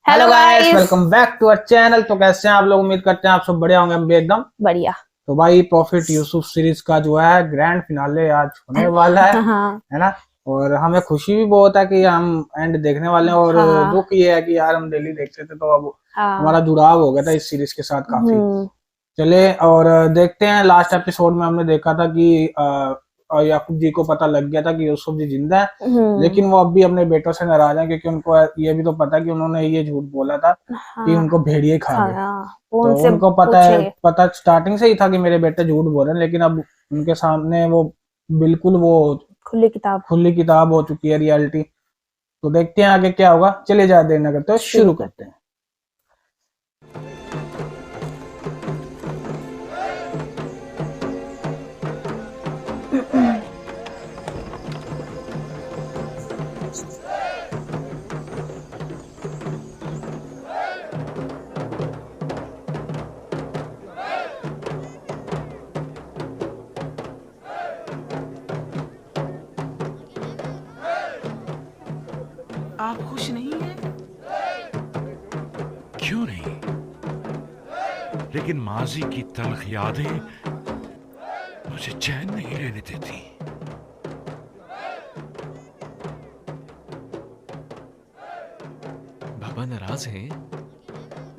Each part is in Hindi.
Hello hello guys, guys. Welcome back to our channel. तो कैसे हैं आप लोग? उम्मीद करते हैं आप सब बढ़िया होंगे, हम भी एकदम। बढ़िया। तो भाई प्रॉफिट यूसुफ सीरीज का जो है ग्रैंड फिनाले आज होने वाला हाँ है ना। और हमें खुशी भी बहुत है कि हम एंड देखने वाले हैं, और हाँ दुख ये है कि यार हम डेली देखते थे तो अब हाँ। हमारा जुड़ाव हो गया था इस सीरीज के साथ काफी। हम्म चले और देखते हैं। लास्ट एपिसोड में हमने देखा था कि याकूब जी को पता लग गया था कि यूसुफ जी जिंदा है, हम्म। लेकिन वो अब भी अपने बेटों से नाराज हैं क्योंकि उनको ये भी तो पता है कि उन्होंने ये झूठ बोला था कि हाँ उनको भेड़िए खा गए। खाना वो तो उनसे उनको पता है, पूछेंगे। पता स्टार्टिंग से ही था कि मेरे बेटे झूठ बोल रहे हैं, लेकिन अब उनके सामने वो बिल्कुल वो खुली किताब। खुली किताब हो चुकी है रियलिटी। तो देखते हैं आगे क्या होगा। चले जाए देर न करते हुए शुरू शुरू कर। करते हैं। आप खुश नहीं हैं? क्यों नहीं? लेकिन माजी की तलख यादें मुझे चैन नहीं लेने देती। बाबा नाराज हैं?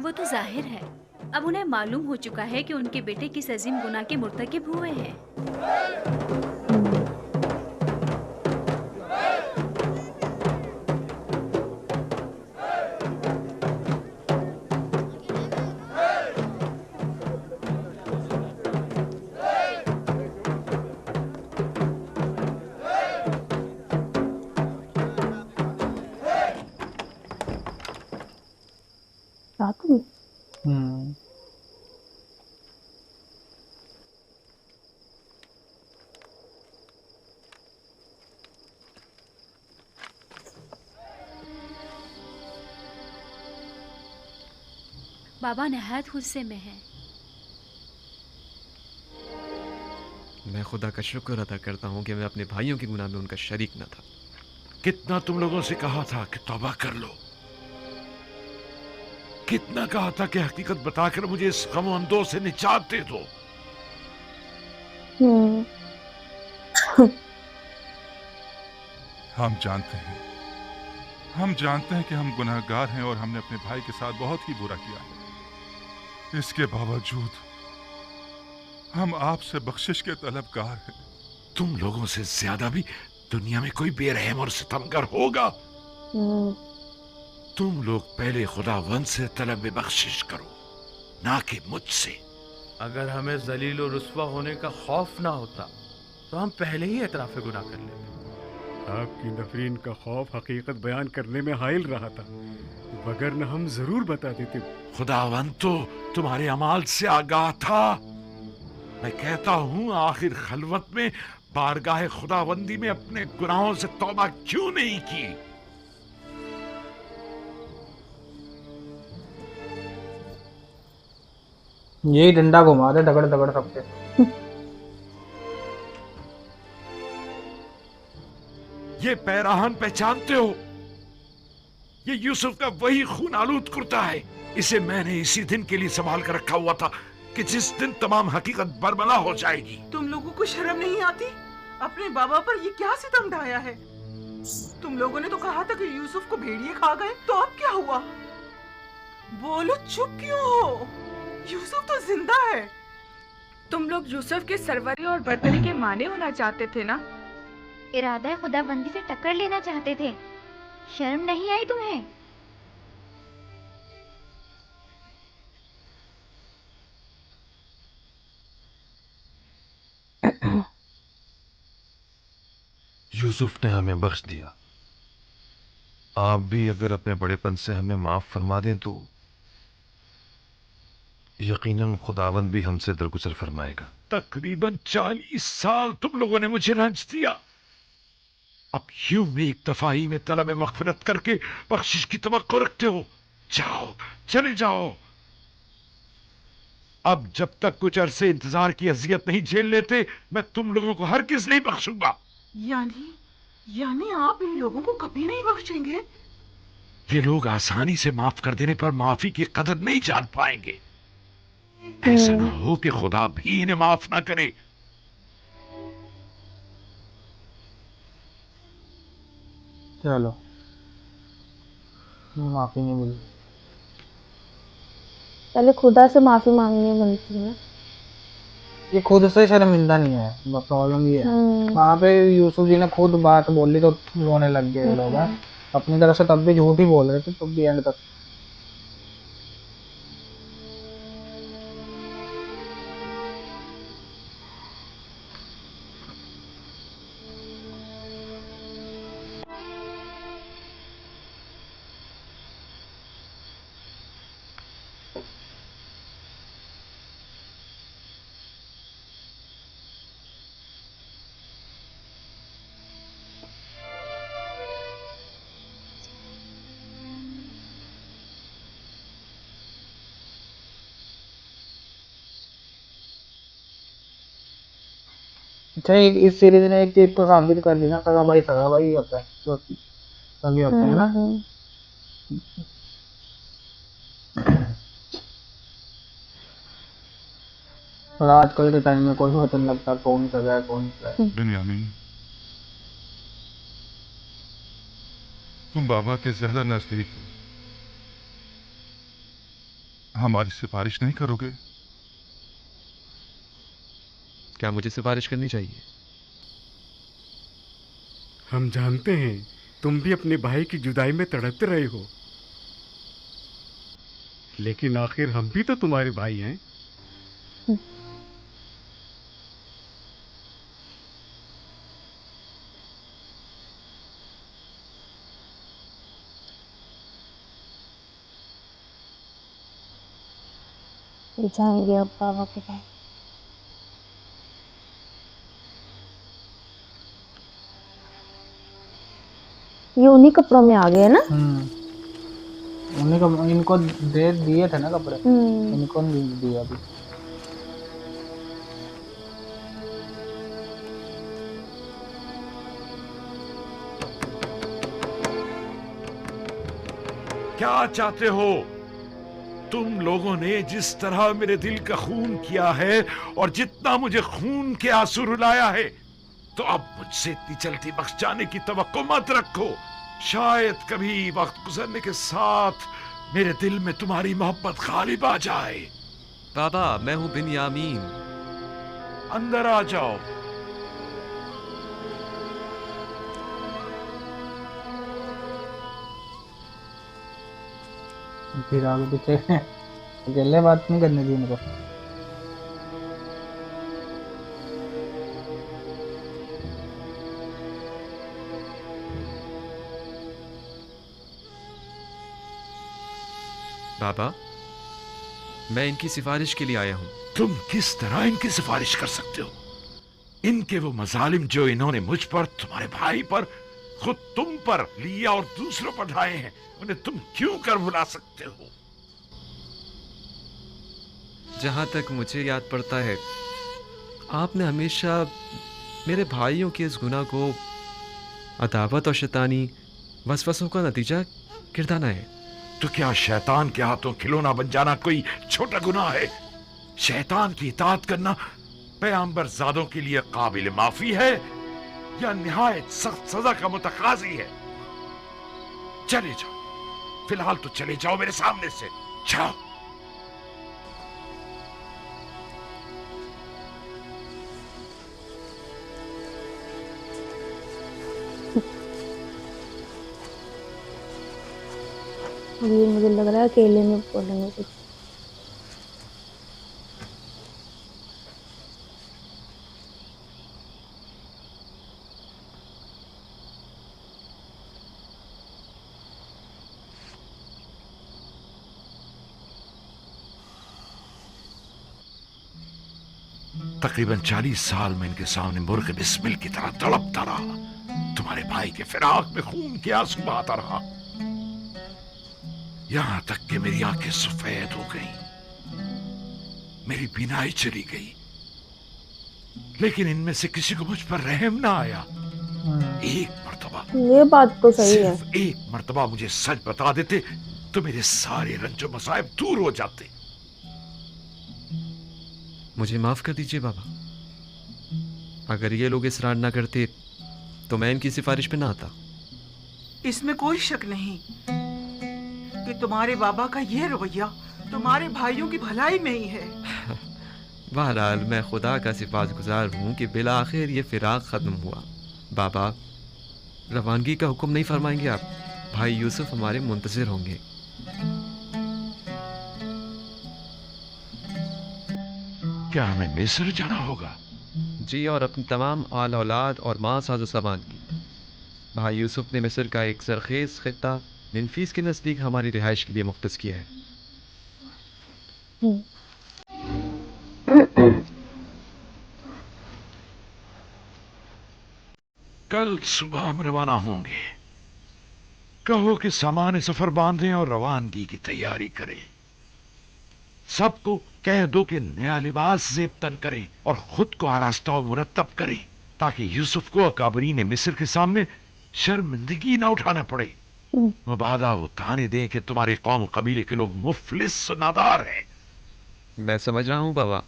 वो तो जाहिर है। अब उन्हें मालूम हो चुका है कि उनके बेटे किस अजीम गुनाह के मुर्तकिब हुए हैं। हम्म। रात हुई। हम्म। बाबा नहायत गुस्से में हैं। मैं खुदा का शुक्र अदा करता हूँ कि मैं अपने भाइयों के गुनाह में उनका शरीक न था। कितना तुम लोगों से कहा था कि तौबा कर लो, कितना कहा था कि हकीकत बताकर मुझे इस गम अंदों से निजात दे दो। हम्म। हम जानते हैं हम जानते हैं कि हम गुनहगार हैं और हमने अपने भाई के साथ बहुत ही बुरा किया है। इसके बावजूद हम आपसे बख्शिश के तलबगार हैं। तुम लोगों से ज्यादा भी दुनिया में कोई बेरहम और सितमगर होगा। हम्म। तुम लोग पहले खुदावंद से तलब बख्शिश करो, ना कि मुझसे। अगर हमें जलील और रुस्वा होने का खौफ ना होता तो हम पहले ही एतराफ़ गुनाह कर लेते। आपकी नफरीन का खौफ हकीकत बयान करने में हाइल रहा था, वगरना हम जरूर बता देते। खुदावंद तो तुम्हारे अमाल से आगाह था। मैं कहता हूँ, आखिर खलवत में बारगाह खुदावंदी में अपने गुनाहों से तौबा क्यों नहीं की? यही डंडा घुमा दे दगड़ दगड़ सबके। ये पैराहन पहचानते हो? ये यूसुफ का वही खून आलूद कुर्ता है। इसे मैंने इसी दिन के लिए संभाल कर रखा हुआ था कि जिस दिन तमाम हकीकत बरमला हो जाएगी। तुम लोगों को शर्म नहीं आती? अपने बाबा पर ये क्या सितम ढाया है? तुम लोगों ने तो कहा था कि यूसुफ को भेड़िए खा गए, तो अब क्या हुआ? बोलो, चुप क्यों हो? यूसुफ तो जिंदा है। तुम लोग यूसुफ के सरवरी और बर्तरी के माने होना चाहते थे ना? इरादा खुदाबंदी से टक्कर लेना चाहते थे। शर्म नहीं आई तुम्हें? यूसुफ ने हमें बख्श दिया। आप भी अगर अपने बड़ेपन से हमें माफ फरमा दें तो यकीनन खुदावंद भी हमसे दरगुजर फरमाएगा। तकरीबन 40 साल तुम लोगों ने मुझे रंज दिया। अब यूं भी एक दफाई में तलब मगफिरत करके बख्शिश की तवक्को रखते हो? जाओ, चले जाओ। अब जब तक कुछ अरसे इंतजार की अजियत नहीं झेल लेते, मैं तुम लोगों को हरगिज नहीं बख्शूंगा। यानी यानी आप इन लोगों को कभी नहीं बख्शेंगे? ये लोग आसानी से माफ कर देने पर माफी की कदर नहीं जान पाएंगे। ऐसा ना हो कि खुदा भी इन्हें माफ ना करे। चलो माफी नहीं मिली। पहले खुदा से माफी मांगनी बनती है। ये खुद से शर्मिंदा नहीं है, प्रॉब्लम ये है। वहाँ पे यूसुफ जी ने खुद बात बोली तो रोने लग गए ये लोग। अपनी तरफ से तब भी झूठ ही बोल रहे थे, तब भी एंड तक। अच्छा, इस सीरीज ने एक चीज को साबित कर दी ना, सगा भाई होता है, तो सगे होते हैं ना। और आजकल के टाइम में कोई पता नहीं लगता कौन सगा है कौन सा है। बिन्यामीन, तुम बाबा के ज्यादा नजदीक हो, हमारी सिफारिश नहीं करोगे? क्या मुझे सिफारिश करनी चाहिए? हम जानते हैं तुम भी अपने भाई की जुदाई में तड़पते रहे हो, लेकिन आखिर हम भी तो तुम्हारे भाई हैं। जाएंगे अब बाबा के पास। ये उन्हीं कपड़ों में आ गए ना। उन्हीं को, इनको दे दिए थे ना कपड़े, इनको नहीं दिया अभी। क्या चाहते हो? तुम लोगों ने जिस तरह मेरे दिल का खून किया है और जितना मुझे खून के आंसू रुलाया है, तो अब मुझसे इतनी जल्दी बख्श जाने की तवक्को मत रखो। शायद कभी वक्त गुजरने के साथ मेरे दिल में तुम्हारी मोहब्बत गालिब आ जाए। बाबा, मैं हूं बिन्यामीन। अंदर आ जाओ। फिर आगे पीछे अकेले बात नहीं करनी थी इनको। बाबा, मैं इनकी सिफारिश के लिए आया हूं। तुम किस तरह इनकी सिफारिश कर सकते हो? इनके वो मजालिम जो इन्होंने मुझ पर, तुम्हारे भाई पर, खुद तुम पर, लिया और दूसरों पर ढाए हैं, उन्हें तुम क्यों कर भुला सकते हो? जहां तक मुझे याद पड़ता है, आपने हमेशा मेरे भाइयों के इस गुनाह को अदावत और शैतानी वसवसों का नतीजा गिरदाना है। तो क्या शैतान के हाथों खिलौना बन जाना कोई छोटा गुनाह है? शैतान की इताअत करना पैगंबर ज़ादों के लिए काबिल माफी है या निहायत सख्त सजा का मुतकाजी है? चले जाओ, फिलहाल तो चले जाओ मेरे सामने से, जाओ। ये मुझे लग रहा है अकेले में बोलेंगे कुछ। तकरीबन 40 साल में इनके सामने मुर्ग बिस्मिल की तरह तड़पता रहा। तुम्हारे भाई के फिराक में खून के आंसू बहाता रहा, यहां तक कि मेरी आंखें सफेद हो गईं, मेरी बीनाई चली गई, लेकिन इनमें से किसी को मुझ पर रहम ना आया। एक मर्तबा, ये बात तो सही है। सिर्फ एक मर्तबा मुझे सच बता देते तो मेरे सारे रंजो मसाइब दूर हो जाते। मुझे माफ कर दीजिए बाबा। अगर ये लोग इसरार ना करते तो मैं इनकी सिफारिश पे ना आता। इसमें कोई शक नहीं कि तुम्हारे बाबा का ये रवैया तुम्हारे भाइयों की भलाई में ही है। बहरहाल मैं खुदा का सिफातगुजार हूँ कि बिला आखिर ये फिराक ख़त्म हुआ। बाबा, रवानगी का हुक्म नहीं फरमाएंगे आप? भाई यूसुफ हमारे मुंतज़िर होंगे। क्या हमें मिस्र जाना होगा? जी, और अपनी तमाम आल औलाद और माँ साजो सामान की। भाई यूसुफ ने मिस्र का एक सरखेज़ खित्ता निनफीस के नज़दीक हमारी रिहाइश के लिए मुख्तस किया है। कल सुबह हम रवाना होंगे। कहो कि सामान सफर बांधें और रवानगी की तैयारी करें। सबको कह दो कि नया लिबास जेब तन करें और खुद को आरास्ता और मुरत्तब करें, ताकि यूसुफ को अकाबरीन मिस्र के सामने शर्मिंदगी ना उठाना पड़े। मुबादा वो ताने दें कि तुम्हारे कौम कबीले के लोग मुफलिस नादार हैं। मैं समझ रहा हूँ बाबा।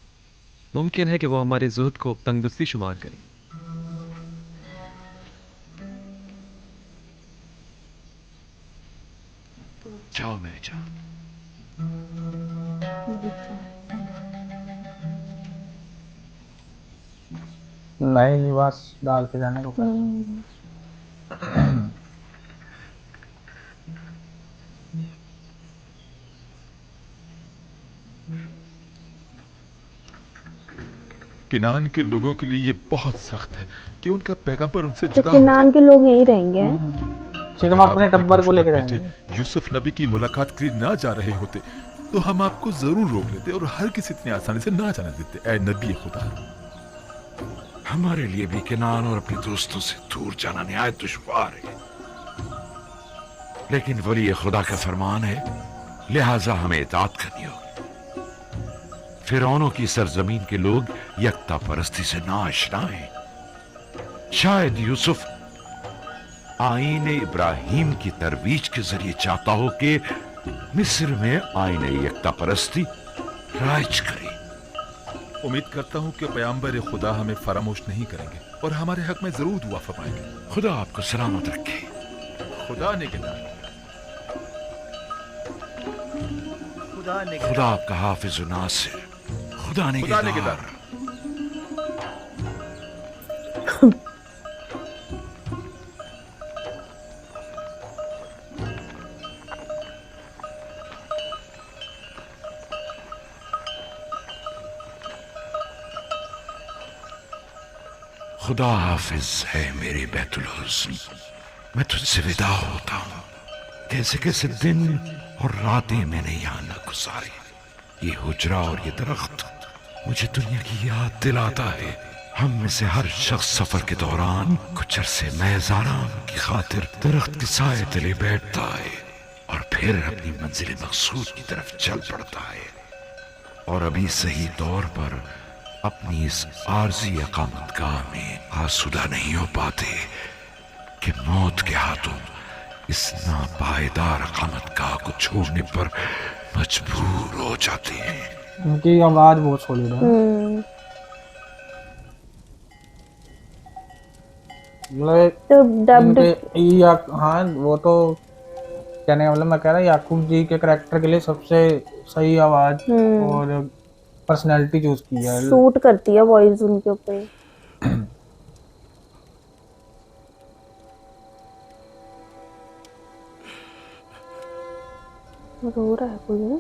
मुमकिन है कि वो हमारे जुहद को तंगदस्ती शुमार करें। जाओ मैं जाओ। नए लिबास डाल के जाने को कहा। किनान के लोगों के लिए ये बहुत सख्त है कि उनका पैगंबर उनसे तो जुदा किनान के लोग यही रहेंगे। फिर हम अपने टब्बर को लेकर जाएंगे। यूसुफ नबी की मुलाकात के लिए ना जा रहे होते तो हम आपको जरूर रोक लेते और हर किसी इतनी आसानी से ना जाने देते। ऐ नबी खुदा, हमारे लिए भी किनान और अपने दोस्तों से दूर जाना निहायत दुश्वार है, लेकिन वली खुदा का फरमान है, लिहाजा हमें इताअत करनी होगी। फिरौनों की सरजमीन के लोग यकता परस्ती से नाआशना हैं। शायद यूसुफ आईने इब्राहिम की तरवीज के जरिए चाहता हो कि मिस्र में आईने यकता परस्ती राज करे। उम्मीद करता हूँ कि पैगंबर खुदा हमें फरामोश नहीं करेंगे और हमारे हक में जरूर दुआ फरमाएंगे। खुदा आपको सलामत रखे। खुदा निगहदार। खुदा आपका हाफिज व नासिर। खुदा निगहदार। खुदा हाफिज है मेरे बैतुल हुस्न। मैं तुझसे विदा होता हूँ। कैसे कैसे दिन और रातें मैंने यहाँ न गुजारी। ये हुजरा और ये दरख्त मुझे दुनिया की याद दिलाता है। हम में से हर शख्स सफर के दौरान कुछ अरसे महज आराम की खातिर दरख्त के साए तले बैठता है और फिर अपनी मंजिल मकसूद की तरफ चल पड़ता है। और अभी सही तौर पर अपनी इस आरजी अकामतगाह में आसूदा नहीं हो पाते कि मौत के हाथों इस नापायदार अकामतगाह को छोड़ने पर मजबूर हो जाते हैं। उनकी आवाज बहुत सॉलिड है। हाँ वो तो कहने मतलब मैं कह रहा याकूब जी के करैक्टर के लिए सबसे सही आवाज और पर्सनालिटी चूज की है। सूट करती है वॉइस उनके ऊपर। रो रहा है कोई ना?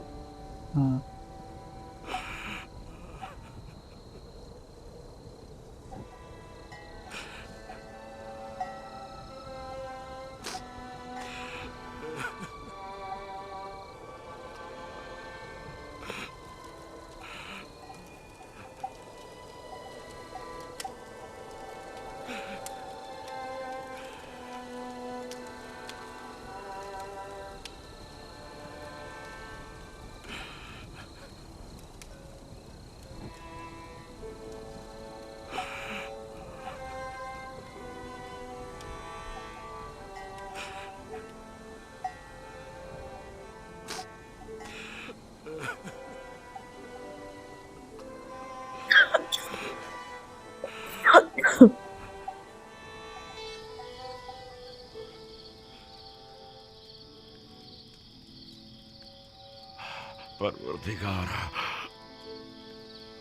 परवरदिगारा,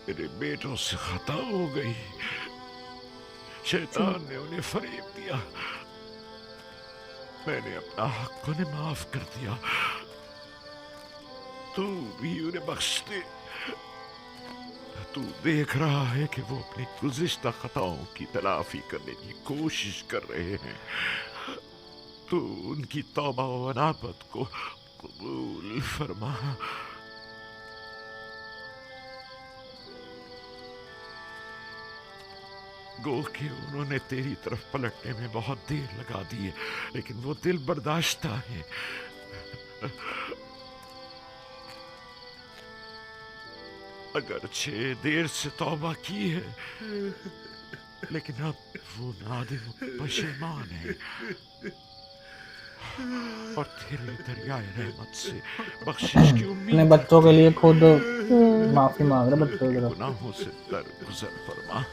मेरे बेटों से खता हो गई। शैतान ने उन्हें फरेब दिया। मैंने अपना हक उन्हें माफ कर दिया। तू भी उन्हें बख्श दे। तू देख रहा है कि वो अपनी गुज़िश्ता खताओं की तलाफी करने की कोशिश कर रहे हैं। तू उनकी तौबा व अनाबत को कबूल फरमा। गो कि उन्होंने तेरी तरफ पलटने में बहुत देर लगा दी है, लेकिन वो दिल बर्दाश्ता है। अगरचे देर से तौबा की है, लेकिन अब वो नादिम पशेमान है और तेरे दरियाए रहमत से बख्शिश की उम्मीद। अपने बच्चों के लिए खुद माफी मांग रहे बच्चों के गुनाहों से दरगुजर फरमा।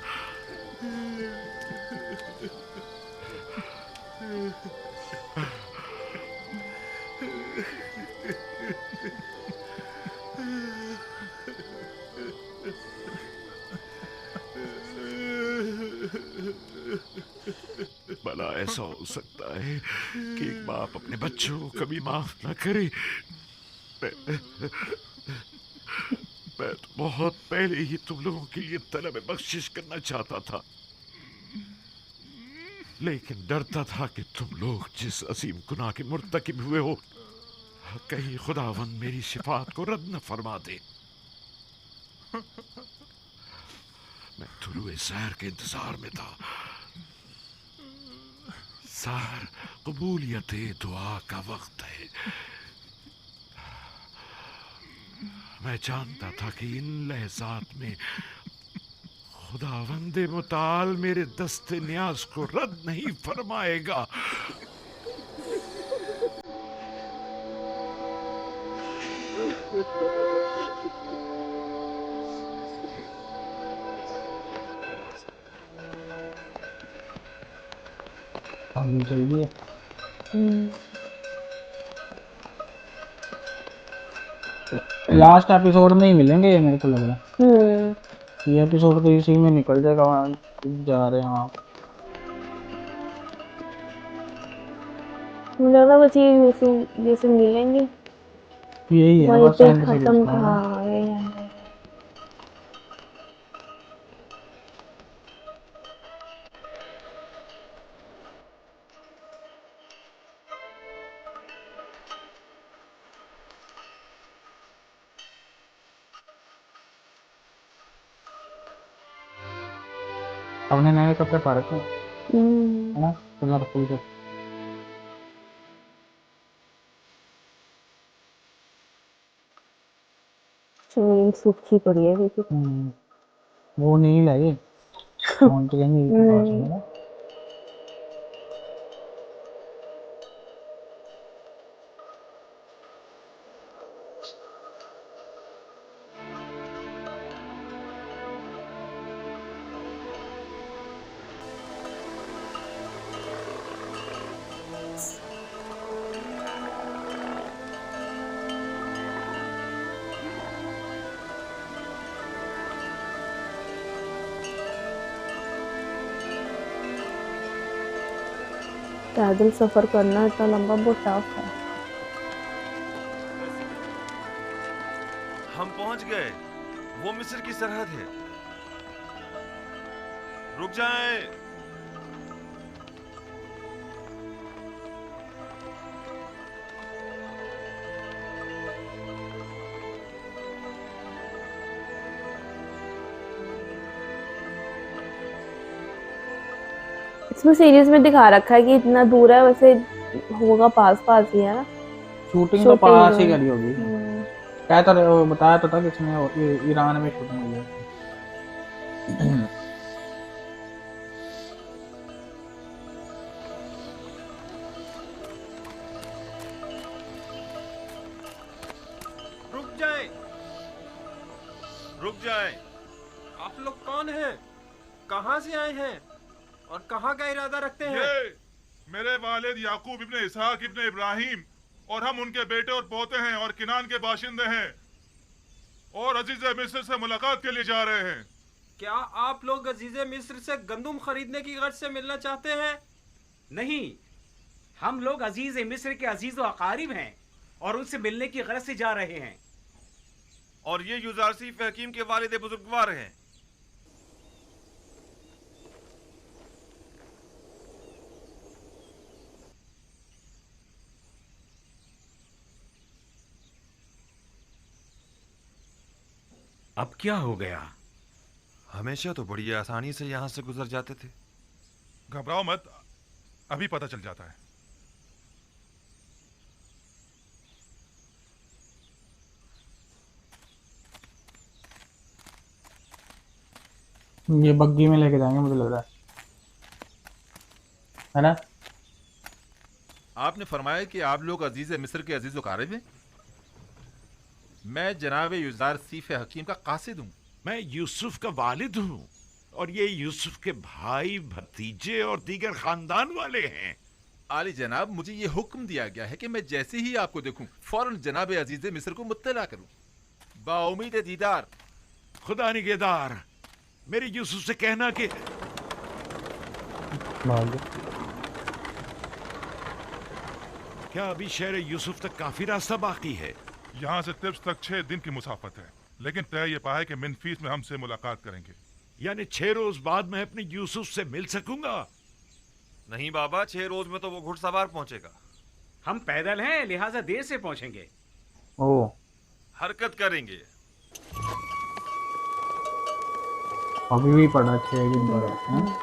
भला ऐसा हो सकता है कि एक बाप अपने बच्चों को कभी माफ ना करे? मैं तो बहुत पहले ही तुम लोगों के लिए तलब बख्शिश करना चाहता था, लेकिन डरता था कि तुम लोग जिस अजीम गुनाह के मुर्तकिब हुए हो, कहीं खुदावंद मेरी शिफात को रद्द न फरमा दे। मैं तुलुए सहर के इंतजार में था। सहर कबूलियत दुआ का वक्त है। मैं जानता था कि इन लहज़ात में खुदावंद मुताल मेरे दस्ते न्याज को रद्द नहीं फरमाएगा। चाहिए लास्ट एपिसोड में ही मिलेंगे ये, मेरे को लग रहा है। ये एपिसोड तो इसी में निकल जाएगा। वहाँ जा रहे हैं आप, मुझे लगा बस ये यूसुफ जैसे मिलेंगे, यही है वहीं बस पे एंड सीरीज खत्म। का। हाँ यही है। अपने नए कपड़े पा रखे हैं है ना, कलरफुल के। सूखी पड़ी है बिल्कुल। वो नहीं लाई फोन तो कहीं पास है ना। पैदल सफर करना इतना लंबा बहुत टफ है। हम पहुंच गए। वो मिस्र की सरहद है। रुक जाएं। इसमें सीरीज में दिखा रखा है कि इतना दूर है, वैसे होगा पास पास ही है ना। शूटिंग तो पास ही करी होगी। क्या तो बताया तो था कि इसमें ईरान में शूटिंग हुई है। रुक जाएं। रुक जाएं। आप लोग कौन हैं? कहां से आए हैं और कहां का इरादा रखते हैं? ये मेरे वालिद याकूब इब्ने इसहाक इब्ने इब्राहिम और हम उनके बेटे और पोते हैं और किनान के बाशिंदे हैं। और अजीज मिस्र से मुलाकात के लिए जा रहे हैं। क्या आप लोग अजीज मिस्र से गंदुम खरीदने की गर्ज से मिलना चाहते हैं? नहीं, हम लोग अजीज मिस्र के अजीज व अकारिब हैं और उनसे मिलने की गरज से जा रहे हैं। और ये युजारसीफ हकीम के वालिद बुजुर्गवार हैं। अब क्या हो गया? हमेशा तो बड़ी आसानी से यहाँ से गुजर जाते थे। घबराओ मत, अभी पता चल जाता है। ये बग्गी में लेके जाएंगे मुझे लग रहा है ना? आपने फरमाया कि आप लोग अजीज मिस्र के अजीज व हैं। मैं जनाब युजार सीफ हकीम का कासिद हूँ। मैं यूसुफ का वालिद हूँ और ये यूसुफ के भाई, भतीजे और दीगर खानदान वाले हैं। आली जनाब, मुझे ये हुक्म दिया गया है कि मैं जैसे ही आपको देखूं फौरन जनाब अजीज मिस्र को मुत्तला करूं। बाउमीद दीदार। खुदा निगहदार, मेरे यूसुफ से कहना कि क्या अभी शहर यूसुफ तक काफी रास्ता बाकी है? यहाँ से तिब्स तक 6 दिन की मुसाफत है, लेकिन तय ये पाया कि मिनफीस में हमसे मुलाकात करेंगे। यानी 6 रोज बाद मैं अपने यूसुफ से मिल सकूंगा? नहीं बाबा, 6 रोज में तो वो घुड़सवार पहुंचेगा। हम पैदल हैं, लिहाजा देर से पहुंचेंगे। ओ, हरकत करेंगे। अभी भी पड़ा 6 दिन पड़ा।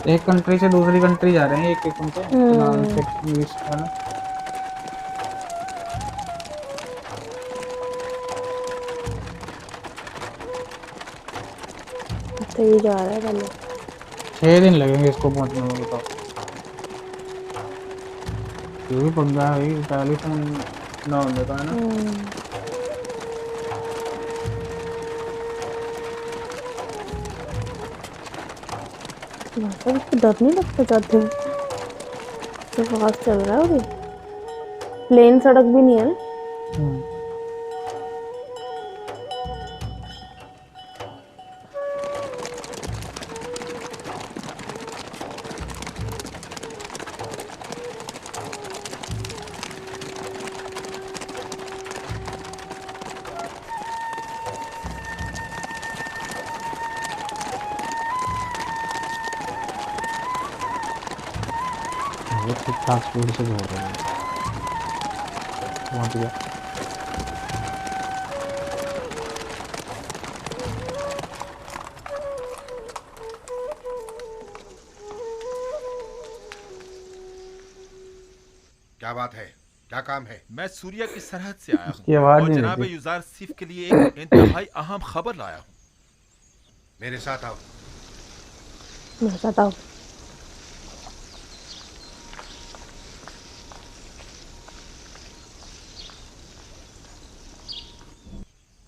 एक कंट्री से दूसरी कंट्री जा रहे हैं, एक एक उनसे है ना? सही जा रहा है पहले। 6 दिन लगेंगे इसको पहुंचने में, बताओ। ये भी पंगा है भाई, टेलीफोन ना होने का है ना? उसको डर नहीं लगता जाते तो फास्ट चल रहा है अभी, प्लेन सड़क भी नहीं है ना। ठीक ठाक स्पीड से हो रहा है। पहुंच गया। क्या बात है? क्या काम है? मैं सूर्या की सरहद से आया की आवाज हूँ और नहीं जनाब आती। युजार सीफ के लिए एक इंतहाई अहम खबर लाया हूँ। मेरे साथ आओ। मेरे साथ आओ।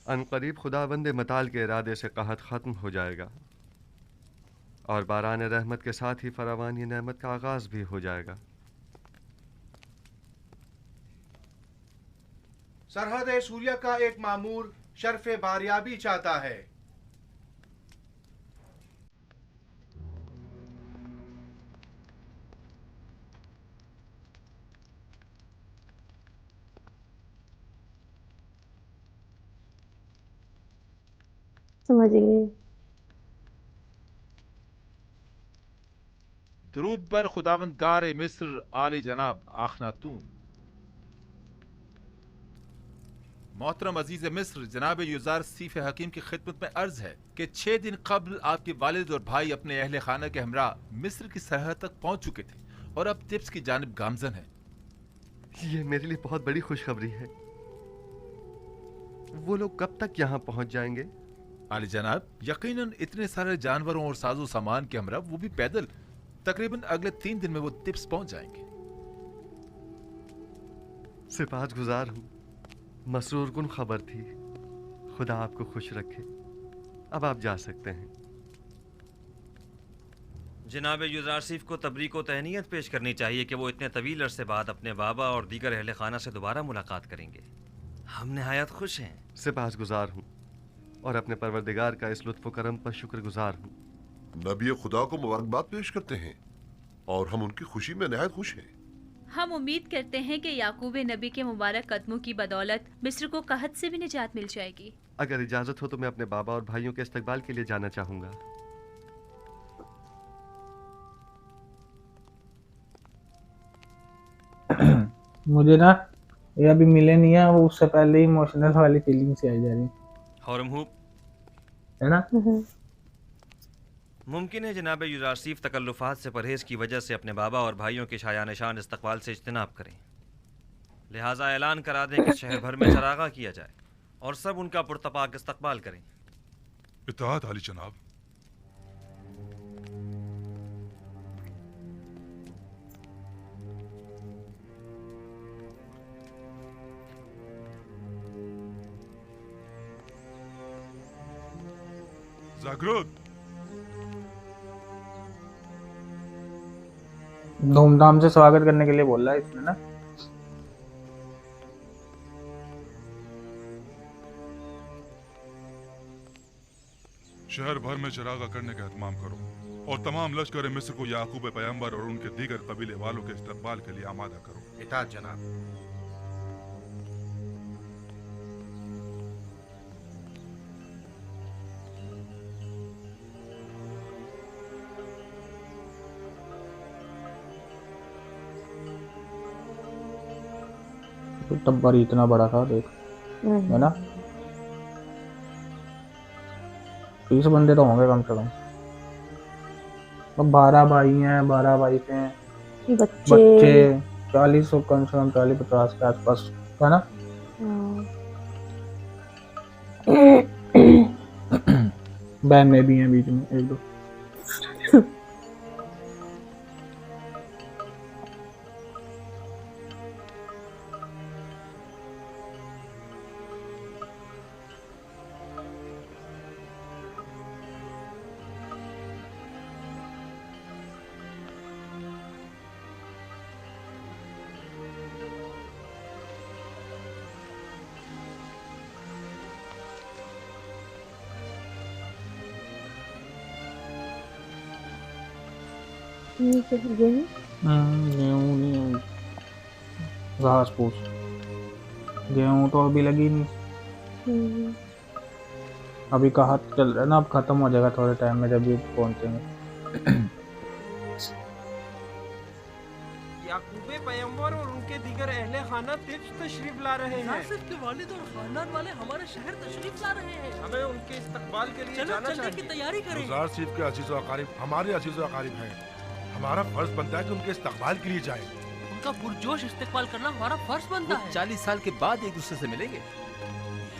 अनकरीब खुदाबंद मताल के इरादे से कहत ख़त्म हो जाएगा और बारान रहमत के साथ ही फरावानी नेमत का आगाज़ भी हो जाएगा। सरहद सूर्या का एक मामूर शर्फ बारियाबी चाहता है। समझ गई। दरूद पर खुदावंद गार मिस्र आली जनाब आखनातून। मोहतरम अजीज मिस्र जनाब युजार सीफ हकीम की खिदमत में अर्ज है कि 6 दिन कबल आपके वालिद और भाई अपने अहले खाना के हमरा मिस्र की सरहद तक पहुंच चुके थे और अब तिब्स की जानिब गामजन है। ये मेरे लिए बहुत बड़ी खुशखबरी है। वो लोग कब तक यहाँ पहुंच जाएंगे? आली जनाब, यकीनन इतने सारे जानवरों और साजो सामान के हमरा, वो भी पैदल, तकरीबन अगले 3 दिन में वो तिब्स पहुंच जाएंगे। सिपाहगुजार हूँ। मसरूर कुन खबर थी। खुदा आपको खुश रखे। अब आप जा सकते हैं। जनाब युजारसीफ को तबरीक व तहनीयत पेश करनी चाहिए कि वो इतने तवील अरसे बाद अपने बाबा और दीगर अहले खाना से दोबारा मुलाकात करेंगे। हम नहायत खुश हैं। सिपाहगुजार हूँ और अपने परवरदिगार का इस लुत्फ़ करम पर शुक्रगुजार हूँ। नबी खुदा को मुबारकबाद पेश करते हैं और हम उनकी खुशी में नहायत खुश हैं। हम उम्मीद करते हैं कि याकूब नबी के मुबारक कदमों की बदौलत मिस्र को कहत से भी निजात मिल जाएगी। अगर इजाज़त हो तो मैं अपने बाबा और भाइयों के इस्तकबाल के लिए जाना चाहूँगा। मुझे ना ये अभी मिले नहीं है, वो उससे पहले ही इमोशनल वाली फीलिंग से आई जा रही है ना। मुमकिन है जनाब युजारसीफ तकल्लुफ़ात से परहेज़ की वजह से अपने बाबा और भाइयों के शायान शान इस्तकबाल से इज्तिनाब करें। लिहाजा ऐलान करा दें कि शहर भर में चरागा किया जाए और सब उनका पुरतपाक इस्तकबाल करें। इत्तेहाद आली जनाब। जागरूक धूमधाम से स्वागत करने के लिए बोल रहा है इसमें ना। शहर भर में चरागा करने का एहतमाम करो और तमाम लश्कर मिस्र को याकूब पैगंबर और उनके दीगर कबीले वालों के इस्तकबाल के लिए आमादा करो। इताअत जनाब। टब्बर इतना बड़ा था देख, है ना। 30 बंदे तो होंगे कम से कम। अब 12 भाई हैं, 12 वाइफ हैं, बच्चे 40 कम से कम 40-50 के आसपास, है ना। बहन में भी हैं बीच में 1-2। गेहूँ नहीं, घास फूस। गेहूँ तो अभी लगी नहीं, अभी कहाँ चल रहा है ना। अब खत्म हो जाएगा थोड़े टाइम में जब ये पहुंचेंगे। याकूब पैगंबर और उनके दीगर अहले खाना तशरीफ ला रहे हैं। के वालिद और खानदान वाले हमारे शहर तशरीफ ला रहे हैं। हमें उनके इस्तकबाल के लिए जाना चाहिए। की तैयारी करें। युजारसीफ के अजीज़ व अकारिब हमारे अजीज़ व अकारिब हैं। हमारा फर्ज बनता है कि उनके इस्तकबाल के लिए जाएं। उनका पुरजोश इस्तकबाल करना हमारा फर्ज बनता है। 40 साल के बाद एक दूसरे से मिलेंगे,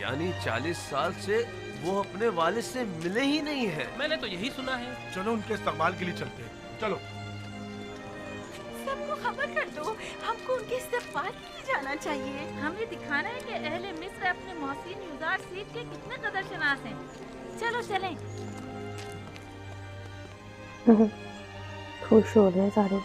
यानी 40 साल से वो अपने वालिद से मिले ही नहीं है। मैंने तो यही सुना है। चलो उनके इस्तकबाल के लिए चलते हैं, चलो। सबको खबर कर दो, हमको उनके इस्तकबाल के लिए जाना चाहिए। हमें दिखाना है कि अहले मिस्र अपने मोहसिन युजारसीफ के कितने कदरशनास हैं। चलो चलें। खुश हो रहे हैं सारे।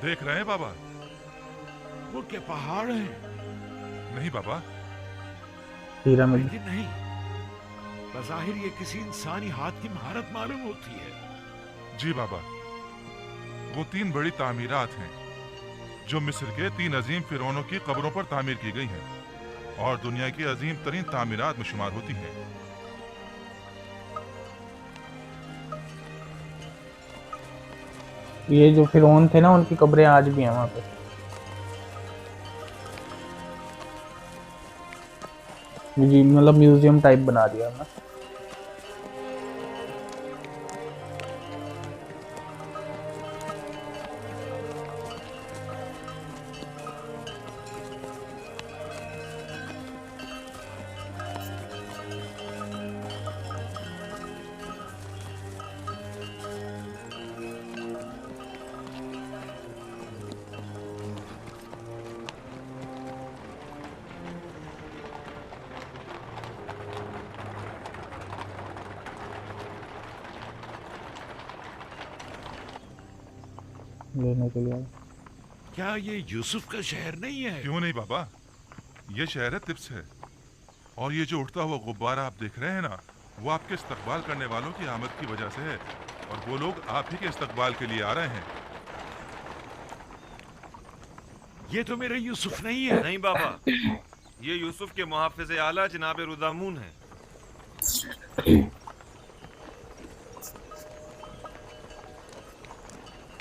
देख रहे हैं बाबा? वो क्या पहाड़ है? नहीं बाबा, पिरामिड नहीं। बज़ाहिर ये किसी इंसानी हाथ की महारत मालूम होती है। जी बाबा, वो 3 बड़ी तामीरात हैं जो मिस्र के 3 अजीम फिरौनों की कब्रों पर तामीर की गई हैं और दुनिया की अजीम तरीन तामीरात में शुमार होती हैं। ये जो फिरौन थे ना, उनकी कब्रें आज भी हैं वहाँ पे। जी, मतलब म्यूजियम टाइप बना दिया ना। लेने के लिए। क्या ये यूसुफ का शहर नहीं है? क्यों नहीं बाबा, ये शहर है तिब्स है। और ये जो उठता हुआ गुब्बारा आप देख रहे हैं ना, वो आपके इस्तकबाल करने वालों की आमद की वजह से है, और वो लोग आप ही के इस्तकबाल के लिए आ रहे हैं। ये तो मेरा यूसुफ नहीं है। नहीं बाबा, ये यूसुफ के मुहाफिज आला जनाब रुदामून है।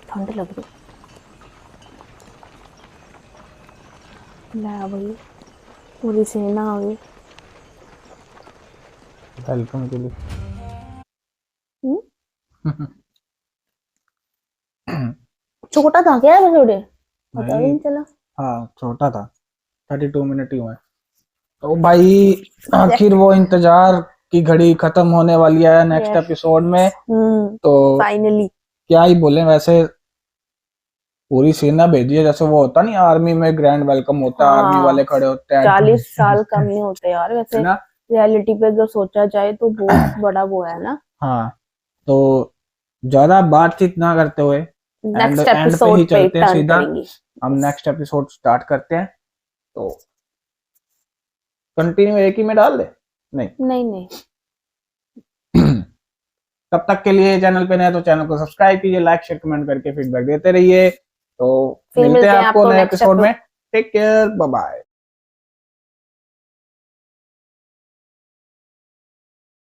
ठंड लग रही। ला भाई, पूरी सेना आ गई। वेलकम के लिए। छोटा था क्या एपिसोड? पता भी नहीं चला। हाँ छोटा था, 32 मिनट ही हुए। तो भाई आखिर वो इंतजार की घड़ी खत्म होने वाली है नेक्स्ट एपिसोड में। तो फाइनली क्या ही बोले, वैसे पूरी सेना भेजी है, जैसे वो होता नहीं आर्मी में ग्रैंड वेलकम होता है। आर्मी वाले खड़े होते हैं। 40 साल कम नहीं होते यार वैसे रियलिटी पे अगर सोचा जाए तो बहुत बड़ा वो है ना। हाँ, तो ज्यादा बातचीत ना करते हुए नेक्स्ट एंड पे एपिसोड ही पे चलते हैं सीधा। करेंगे। हम नेक्स्ट एपिसोड स्टार्ट करते हैं। तो कंटिन्यू एक ही में डाल दे? नहीं, तब तक के लिए चैनल पे नए तो चैनल को सब्सक्राइब कीजिए, लाइक शेयर कमेंट करके फीडबैक देते रहिए। तो मिलते हैं आपको नए एपिसोड में। Take care, bye bye.